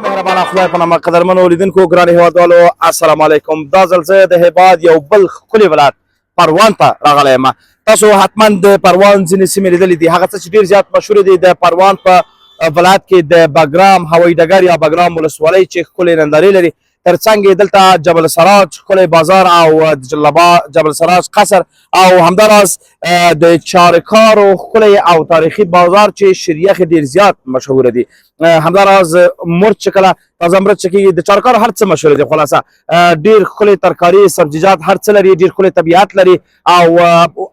مهربان خدای په نامه قدرمن اوریدونکو ګران هیوادوالو السلام علیکم. دا ځل زه د هیواد یو بل ښکلي ولایت پروان ته راغلی یم. تاسو حتما د پروان ځینې سیمې لیدلې دي. هغه څه چې ډېر زیات مشهورې دي د پروان په ولایت کې د بګرام هوایي ډګر یا بګرام ولسوالۍ چې ښکلې نندارې لري. ترڅنګ یې دلته جبل سراج ښکلی بازار او جبل سراج قصر او همداراز د چارکارو ښکلی او تاریخي بازار چې شیریخ ډېر زیات مشهوره دي. همداراز مرچ چې کله تازه مرچ چې کېږي د چارکارو هر څه مشهوره دي. خلاصه ډېر ښکلی ترکاري سبزیجات هر څه لري، ډېر ښکلی طبیعت لري او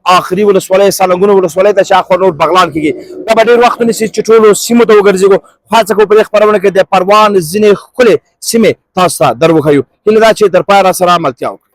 آخري ولسوالۍ سالنګونو ولسوالۍ ته چې اخوا نور بغلان کېږي. دا به ډېر وخت ونیسي چې ټولو سیمو ته وګرځېږو. خو هڅه کوو په دې خپرونه کې د پروان ځینې ښکلې سیمې تاسو ته در وښیو. هیله ده چې تر پایه راسره ملتیا وکړئ.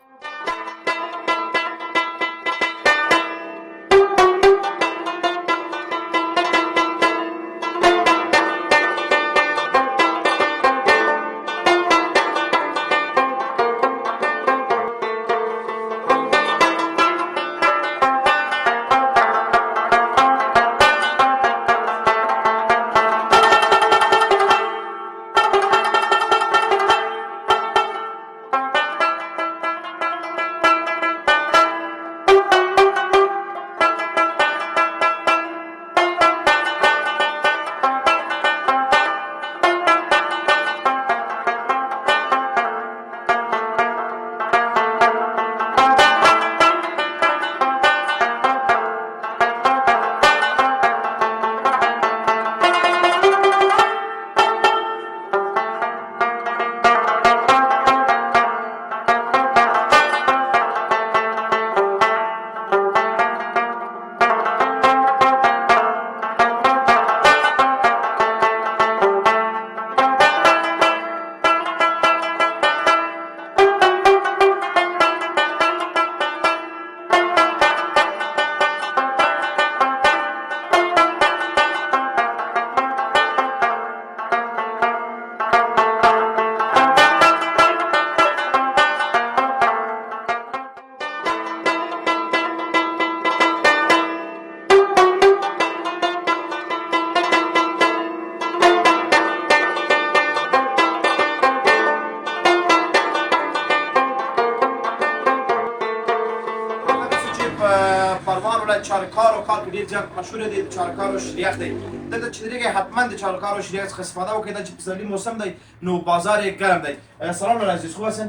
پروان ولایت چارکار و کار کې ډېر زیات مشهوره دی. چارکار و شریخ دی. دلته چې درېږئ حتما د چارکار و شریخ څخه استفاده وکړئ. دا چې پسرلي موسم دی نو بازار یې گرم دی. سلام عزیز، خوب هستین؟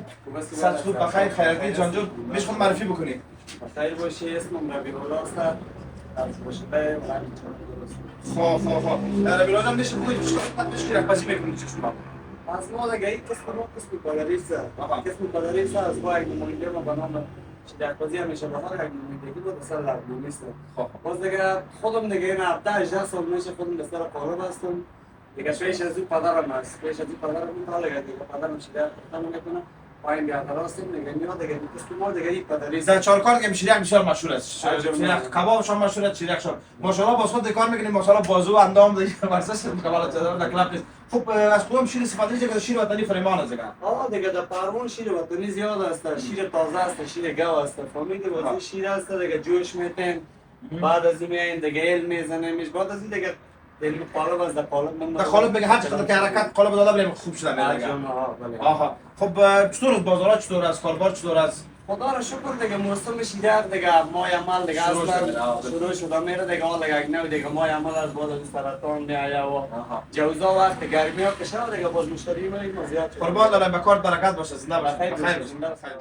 سلام خوب بخیر خیرتی جان جون. میشه خود معرفی بکنید؟ بخیر باشی، اسمم ربیع الله است. از باشده ربیع الله جان میشه بگویید چقدر شریخ بازی میکنید چه شما؟ از ما دیگه این قسم پادریس قسم پادریس از وای نماینده ما به نام شریخ بازی همیشه بخار یک نمایندگی بود سر لبنانی است. باز دیگه خودم دیگه این 18 سال میشه خودم به سر کارم هستم. دیگه پیش از این پدرم است. پیش از این پدرم میتونه دیگه پدرم شریخ خودم میکنه. پایین بیا درست دیگه میاد دیگه کسب دیگه یک پدری در چارکار دیگه شریخ بسیار مشهور است. شریخ کباب شما مشهور است. شریخ شما ماشاءالله باز خود کار میکنید. ماشاءالله بازو اندام دیگه ورزش کمال چه در کلاب نیست. خب از کدوم شیر استفاده می‌کنید که شیر وطنی فریمان است دیگه؟ دیگه در پروان شیر وطنی زیاد است. شیر تازه است، شیر گاو است. فهمیدی بازی شیر است دیگه جوش میتن. بعد از این میاین دیگه ال میزنیمش. بعد از این دیگه دلیل قالب از قالب من قالب بگه هر چقدر که حرکت قالب داده بریم خوب شده میاد. آها خب چطور است بازارها، چطور است کاربار، چطور است؟ خدا را شکر دیگه موسم شیرک دیگه ماه عمل دیگه اصلا شروع شده میره دیگه حالا یک نو دیگه ماه عمل از بعد از سرطان میآید و جوزا وقت گرمی ها کشه دیگه باز مشتری میاد زیاد. قربان دارم به کار برکت باشه. زنده باشه. بخیر بخیر.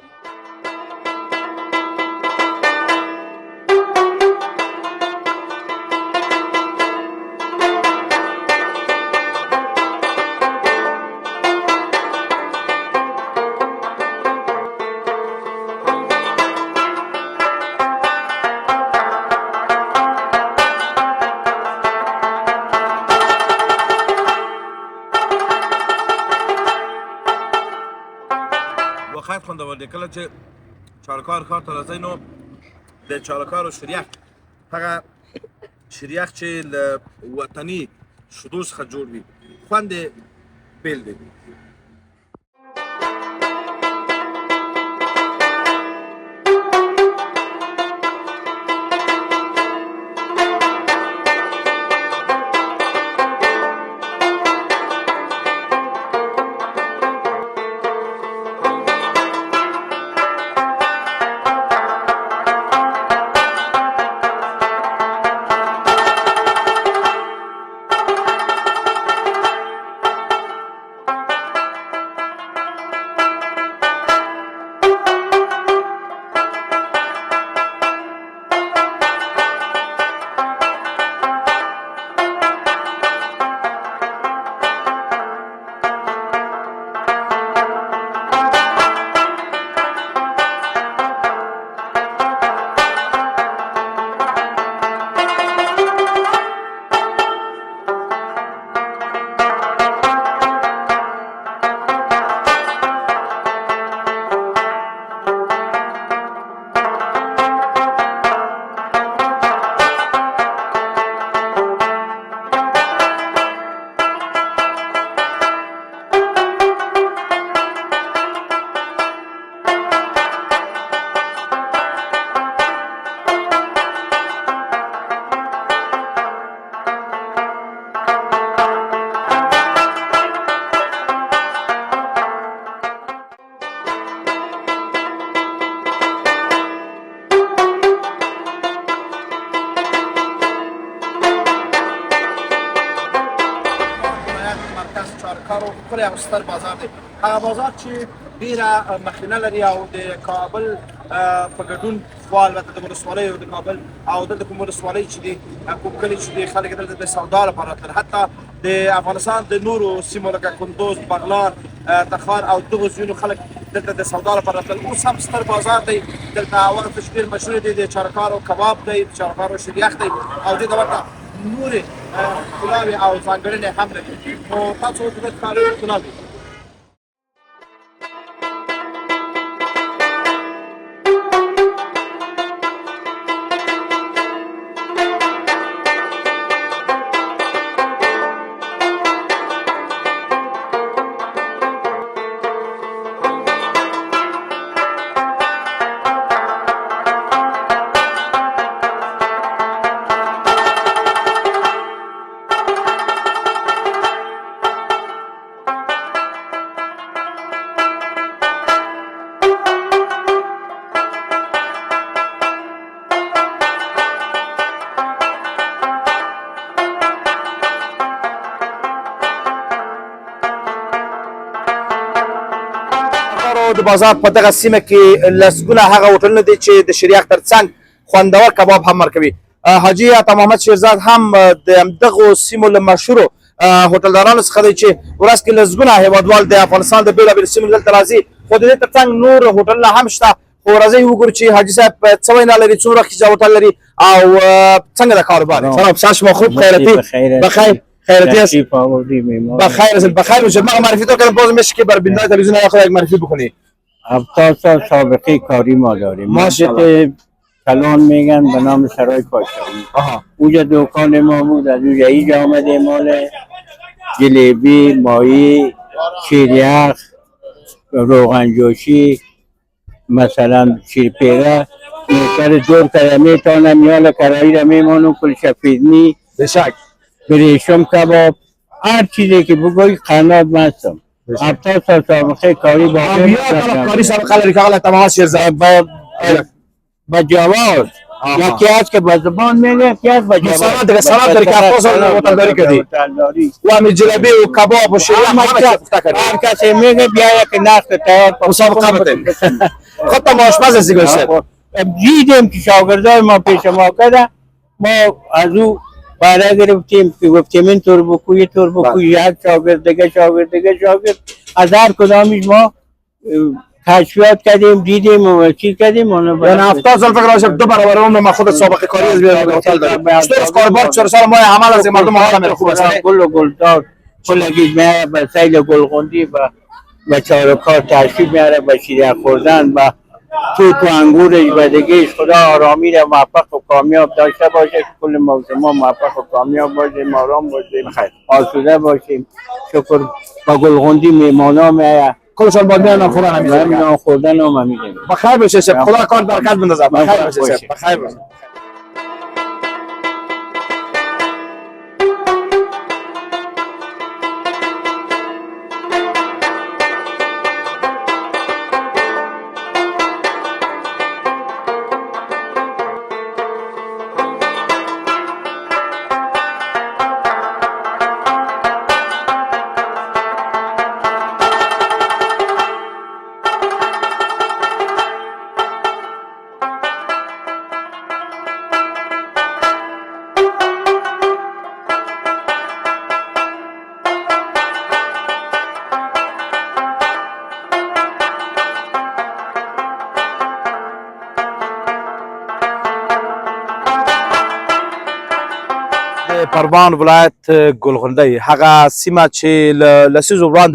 خیلی خوندور کله چې چارکار ښار ته راځئ نو د چارکار و شریخ هغه شریخ چې له وطني شیدو څخه جوړ وي خوند یې بېل دی. چارکارو ښکلی او ستر بازار دی. هغه بازار چې ډېره مخینه لري او د کابل په ګډون خوا البته د ولسوالیو د کابل او دلته کوم ولسوالۍ چې دي کوم کلي چې دي خلک دلته د سودا لپاره راتلل. حتی د افغانستان د نورو سیمو لکه کندوز، بغلان، تخار او دغو ځایونو خلک دلته د سودا لپاره راتلل. اوس هم ستر بازار دی. دلته هغه څه چې ډېر مشهور دی د چارکارو کباب دی، د چارکارو شریخ دی او دې ته ورته نورې ښکلاوې او ځانګړنې هم لري. نو تاسو ورته د ښکاري ښکلاوې د بازار په دغه سیمه کې لسګونه هغه هوټلونه دي چې د شریخ ترڅنګ خوندور کباب هم ورکوي. حاجي عطا محمد شیرزاد هم د همدغو سیمو له مشهورو هوټلدارانو څخه دی چې ورځ کې لسګونه هیوادوال د افغانستان د بېلابېلو سیمو دلته راځي. خو د دې ترڅنګ نور هوټلونه هم شته. خو راځئ وګورو چې حاجي صاحب څه وینا لري، څومره ښه هوټل لري او څنګه د کاروبار. سلام، سهار شما خوب؟ خیرتی؟ بخیر. خیرتی است؟ بخیر باشید. ما معرفی تو کردم، باز میشه که بر بیننده تلویزیون خود یک معرفی بکنی. 70 سال سابقه کاری ما داریم. مسجد کلان میگن به نام سرای پادشاهی. اونجا دکان ما بود، از اونجا اینجا آمده مال جلیبی، ماهی، شیریخ، روغن جوشی، مثلا شیرپیره، میتر دور کلمه تانه میال کرایی را میمانو، کل شفیدنی، بشک بریشم کباب، هر چیزی که بگوی قنات مستم. 70 سال سابقه کاری با کاری سابقه لري که آقای تمام شیرزاد با جواز. یکی هست که با زبان میگه، یکی هست با جواز. سلام داری که 70 سال هتلداری کردی و همین جلبی و کباب و شیریخ هر کسی میگه بیا یک نخت تیار مسابقه بدیم. خودت هم آشپز هستی گوشت؟ دیدیم که شاگردای ما پیش ما کرده، ما از او برای گرفتیم که گفتیم این طور بکوی طور بکوی، یک شاگرد دیگه از هر کدامیش ما کشفیات کردیم، دیدیم و چیز کردیم. یعنی 70 سال فکر کنم 2 برابر عمر ما خود سابقه کاری از بیاد هتل داریم. چطور از کاربار 4 سال ما عمل از مردم حال میره خوب است. گل و گلدار کلگی میاره به سیل گلغوندی و چارکار تشریف میاره به شیرینی خوردن و تو انگورش و دیگهش. خدا آرامی را موفق و کامیاب داشته باشه، کل موضوع ما موفق و کامیاب باشیم، آرام باشیم، آسوده باشیم. شکر با گلغوندی میمانا میاره، کلشان باید میان خوردن همیشه. میان خوردن هم همیشه. بخیر بشه شب، خدا کار برکت بندازه. بخیر بشه شب، بخیر بشه. پروان ولایت ګلغونډۍ هغه سیمه چې لسیزو وړاندې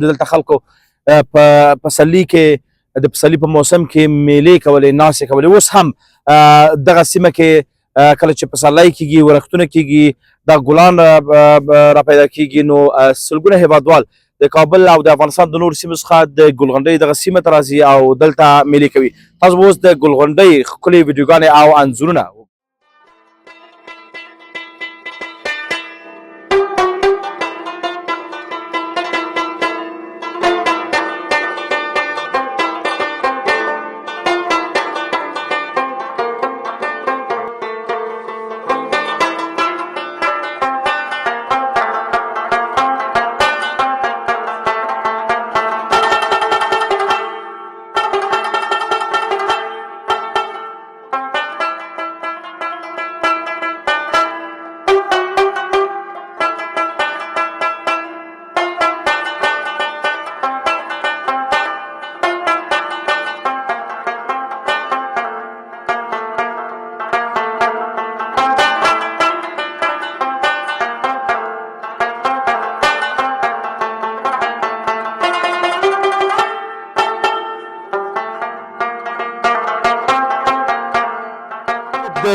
دلته خلکو په پسرلي کې د پسرلي په موسم کې میلې کولې، ناستې کولې. اوس هم دغه سیمه کې کله چې پسرلی کېږي، ورښتونه کېږي، دا ګلان را پیدا کېږي، نو سلګونه هیوادوال د کابل او د افغانستان د نورو سیمو څخه د ګلغونډۍ دغه سیمه ته راځي او دلته میلې کوي. تاسو به اوس د ګلغونډۍ ښکلې ویډیوګانې او انځورونه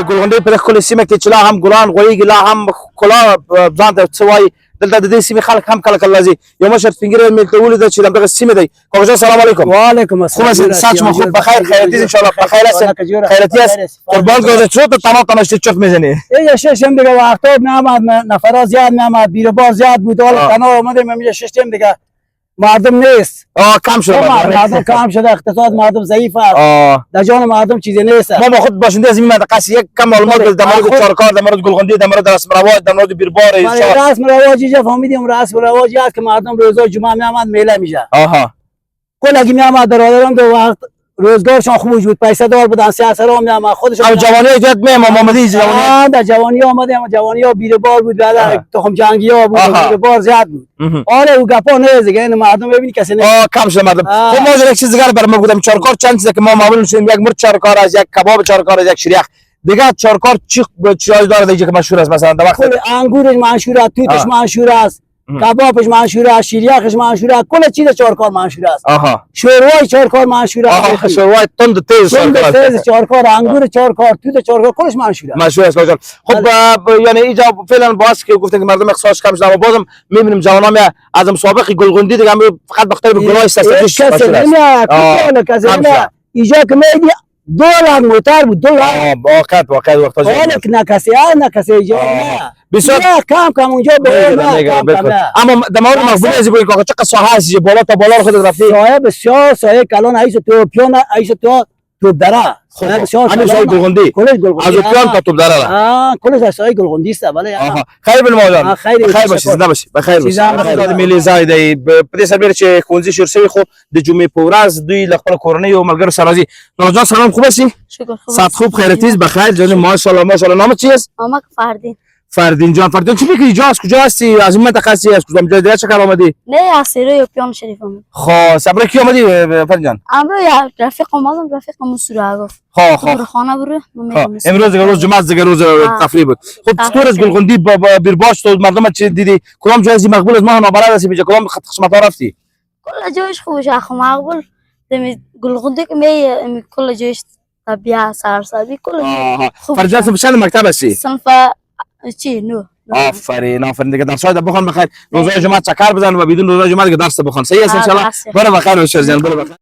ګلغونډۍ په دې ښکلې سیمه کې چې لا هم ګلان غوړېږي لا هم ښکلا ځان ته څه وایي دلته د دې سیمې خلک هم کله کله راځي یو مشر سپین ږیری مې ورته ولیده چې همدغه سیمه دی کاکا جان سلام علیکم وعلیکم السلام خوب هستید ساعت شما خوب بخیر خیرتی ان شاء الله بخیر هستید خیرتی است قربان گذاشت چطور تمام تماشا چرت میزنی یه ششم دیگه وقتا میامد نفرا زیاد میامد بیروبار زیاد بود حالا تنها اومدیم اینجا ششم دیگه مردم نیست کم شده مردم کم شده اقتصاد مردم ضعیف است در جان مردم چیزی نیست ما خود باشنده از این منطقه است یک کم معلومات در مورد چارکار در مورد گلغندی در مورد رسم رواج در مورد بیربار رسم رواج اینجا فهمیدیم رسم رواجی است که مردم روزای جمعه میامد میله میشه کل اگه میامد برادران دو وقت روزگارشان خوب بود پیسه دار بودن سیاست‌ها میامد خودشون جوانی ایجاد محمدی جوانی در جوانی آمدیم جوانی ها بیربار بود بعد تخم جنگی ها بود بیربار زیاد بود آره او گپا نیست دیگه این مردم ببینی کسی نیست کم شده مردم خب ما یک چیز دیگه برام بودم چارکار چند چیزه که ما معمول میشیم یک مرد چارکار از یک کباب چارکار از یک شریخ دیگه چارکار چی داره دیگه که مشهور است مثلا در وقت انگورش مشهور است توتش مشهور است کبابش مشهور است شیریخش مشهور است کل چیز چارکار مشهور است شوروای چارکار مشهور است شوروای تند تیز چارکار انگور چارکار توت چارکار کلش مشهور است مشهور است خب یعنی اینجا فعلا باز که گفتن که مردم اقتصادش کم شده اما بازم میبینیم جوانام از مسابقه گلغندی دیگه فقط بخاطر گلای استراتژیک مشهور است اینجا که میدی دلار موتر بود دلار واقعا وقت نه کسی اینجا بسیار کم اونجا اما در مورد مقبولی از بگویید که چقدر ساحه هست بالا تا بالا رو خودت رفتی سایه بسیار سایه کلان ایش تو پیون ایش تو دره همین سایه گلغندی از پیون تا توپ دره کلش سایه گلغندی است ولی خیر بن مولانا خیر باشی زنده باشی بخیر باشی ملي زاید په دې سره چې ښوونځي شروع شوی خو د جمعې په ورځ دوی له خپل کورنۍ او ملګرو سره راځي نور جان سلام خوب هستی شکر ساعت خوب خیرتیز بخیر جان ماشاءالله نام چی است آمک فردین فردین جان چی میگی اینجا از کجا هستی از این منطقه هستی از کدام جای چه کار آمدی نه از سیروی پیان شریف آمد خب صبر کی آمدی فردین جان امروز یا رفیق اومدم رفیقم سورا گفت خب خانه برو امروز روز جمعه دیگه روز تفریح بود خب چطور از گلغندی بیرباش تو مردم چه دیدی کدام جای مقبول از ما نابلد هستی بجا کدام خدمت ها رفتی کل جایش خوبه اخو مقبول گلغندی که می کل جایش طبیعه سرسبزی کل فرجان صنف چند مکتب هستی صنف چی نو آفرین دیگه درس های بخون بخیر روزای جمعه چکر بزن و بدون روزای جمعه دیگه درس بخون صحیح است ان شاء الله برو بخیر بشیر جان برو بخیر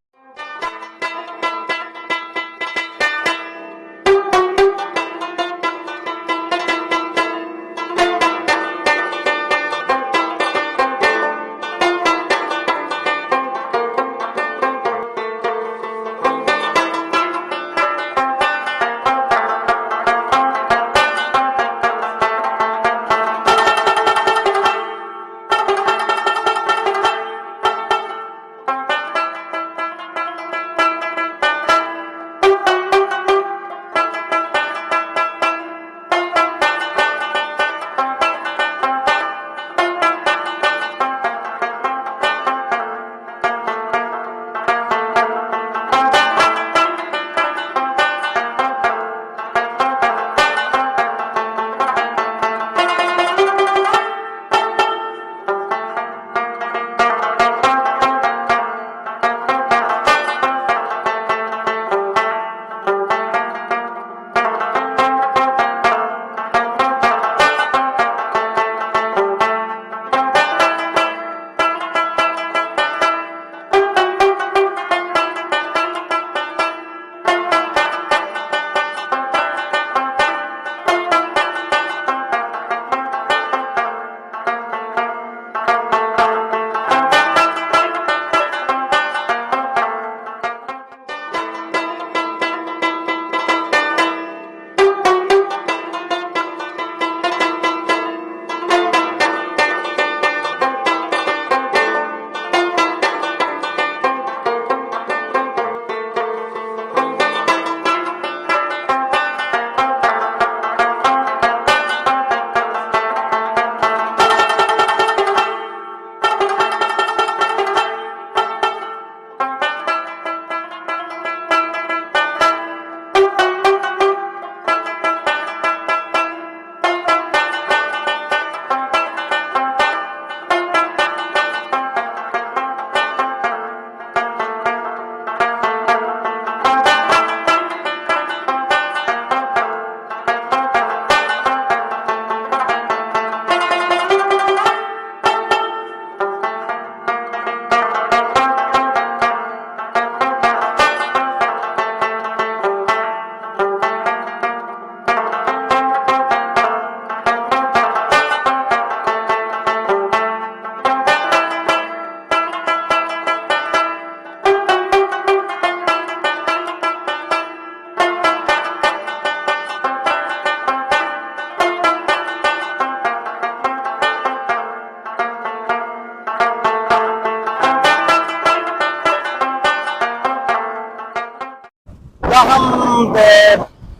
هم د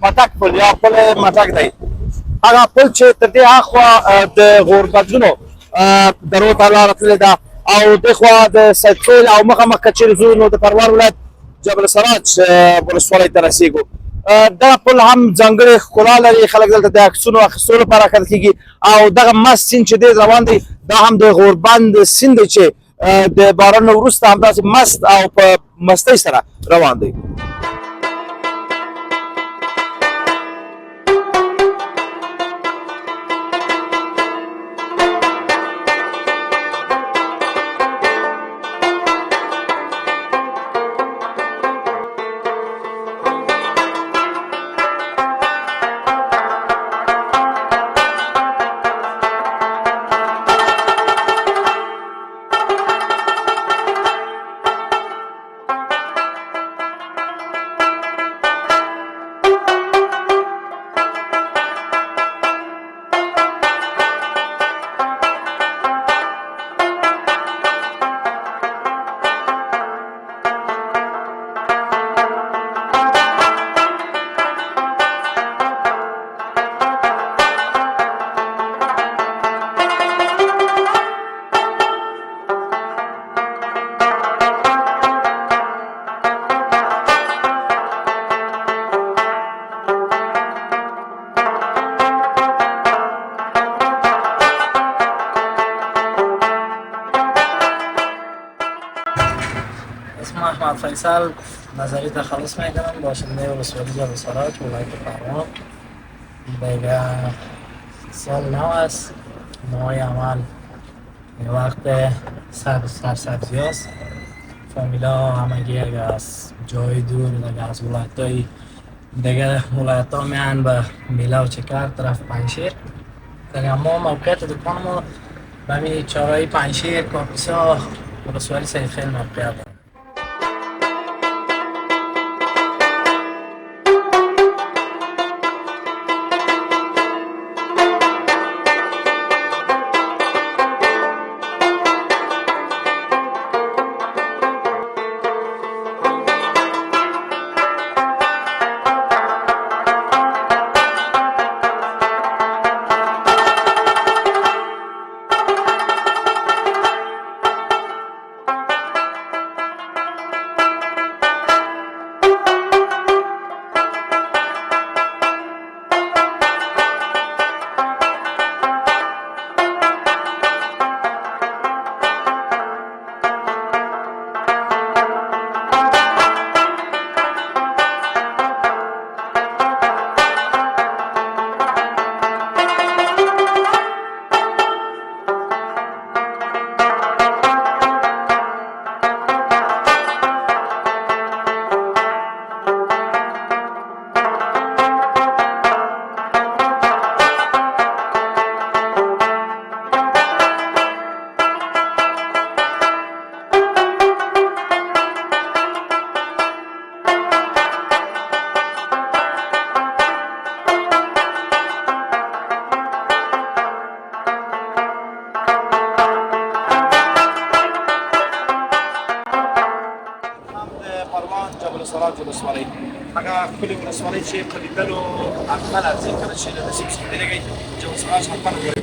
مټک پل یا پل مټک دی هغه پل چې تر دې هاخوا د غوربګونو درو ته لاره تللې ده او دخوا د سیدخیل او مخامخ که چیرې ځو نو د پروان ولایت جبل السراج ولسوالۍ ته رسېږو دغه پل هم ځانګړې ښکلا لري خلک دلته د عکسونو اخیستو لپاره کډه کېږي او دغه مست سیند چې دی روان دی دا هم د غوربند سیند دی چې د باران نه وروسته همداسې مست او په مستۍ سره روان دی اسم احمد فیصل نظری تخلص میکنم باشنده ولسوالی جبل السراج ولایت پروان دیگه سال نو است نوای عمل این وقت سرسبزی است فامیلا همگی اگه از جای دور دیگه از ولایت های دیگه ولایت ها میان به میلا و چکر طرف پنشیر دیگه ما موقعیت دکان ما به همین چهارراه پنشیر کاپیسا ولسوالی سیدخیل موقعیت دارم جبل السراج ولسوالۍ هغه ښکلې ولسوالۍ چې په لیدلو اټکل ارزي کله چې له نصیب څخه تېرېږئ جبل السراج حتما وګورئ.